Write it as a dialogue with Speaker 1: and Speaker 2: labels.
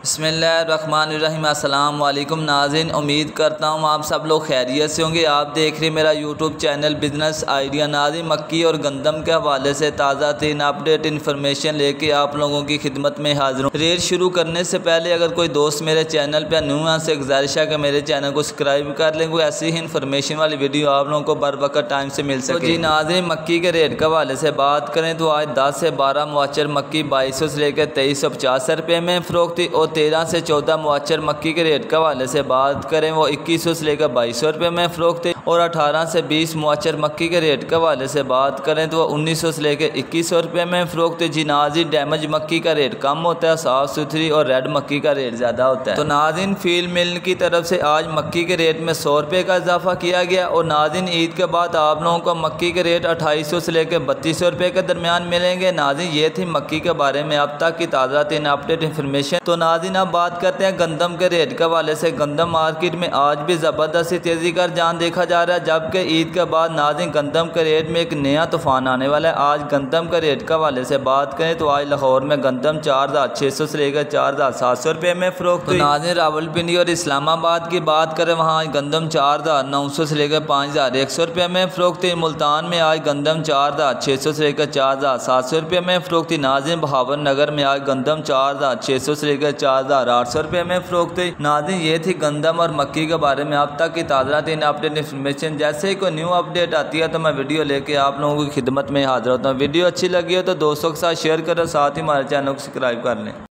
Speaker 1: बिस्मिल्लाहिर्रहमानिर्रहीम। अस्सलाम वालेकुम नाज़रीन, उम्मीद करता हूँ आप सब लोग खैरियत से होंगे। आप देख रहे मेरा यूट्यूब चैनल बिज़नेस आइडिया। नाज़रीन, मक्की और गंदम के हवाले से ताज़ा तीन अपडेट इन्फॉर्मेशन लेके आप लोगों की खिदमत में हाजिर हूँ। रेट शुरू करने से पहले अगर कोई दोस्त मेरे चैनल पर न्यू है से गुजारिश है कि मेरे चैनल को सब्सक्राइब कर लें। कोई ऐसी ही इन्फॉर्मेशन वाली वीडियो आप लोगों को बर वक्त टाइम से मिल सके। जी नाज़रीन, मक्की के रेट के हवाले से बात करें तो आज 10 से 12 मुआचर मक्की 2200 से लेकर 2350 रुपये में फ़रोख्त और 13 से 14 मुआचर मक्की के रेट के हवाले से बात करें वो 2100 से लेकर 2200 रुपये में फ़रोख्त और 18 से 20 मुआचर मक्की के रेट के हवाले से बात करें तो 1900 से लेकर 2100 रुपये में फ़रोख्त। जी नाज़रीन, डैमेज मक्की का रेट कम होता है, साफ़ सुथरी और रेड मक्की का रेट ज़्यादा होता है। तो नाज़रीन, फील्ड मिल की तरफ से आज मक्की के रेट में 100 रुपये का इजाफा किया गया। और नाज़रीन, ईद के बाद आप लोगों को मक्की के रेट 2800 से लेकर 3200 रुपये के दरमियान मिलेंगे। नाज़रीन, ये थी मक्की के बारे में अब तक की ताज़ा तीन अपडेट इन्फॉर्मेशन। तो नाज़रीन, अब बात करते हैं गंदम के रेट के हवाले से। गंदम मार्केट में आज भी ज़बरदस्त तेज़ी का रुझान देखा जा रहा है, जबकि ईद के बाद नाज़रीन गंदम के रेट में एक नया तूफ़ान आने वाला है। आज गंदम के रेट के हवाले से बात करें तो आज लाहौर में गंदम 4600 से लेकर 4700 रुपये में फ़रोख्त। तो नाज़रीन, रावलपिंडी और इस्लामाबाद की बात करें वहाँ आज गंदम 4900 से लेकर 5100 रुपये में फ़रोख्त। मुल्तान में आज गंदम 4600 से लेकर 4700 रुपये में फ़रोख्त। नाज़रीन, बहावर नगर में आज गंदम 4600 से लेकर 4800 रुपये में फ़रोख्त। नाज़रीन, ये थी गंदम और मक्की के बारे में अब तक की ताज़ा तीन अपडेट इन्फॉर्मेशन। जैसे ही कोई न्यू अपडेट आती है तो मैं वीडियो लेके आप लोगों की खिदमत में हाजिर होता हूँ। वीडियो अच्छी लगी हो तो दोस्तों के साथ शेयर करो, साथ ही हमारे चैनल को सब्सक्राइब कर लें।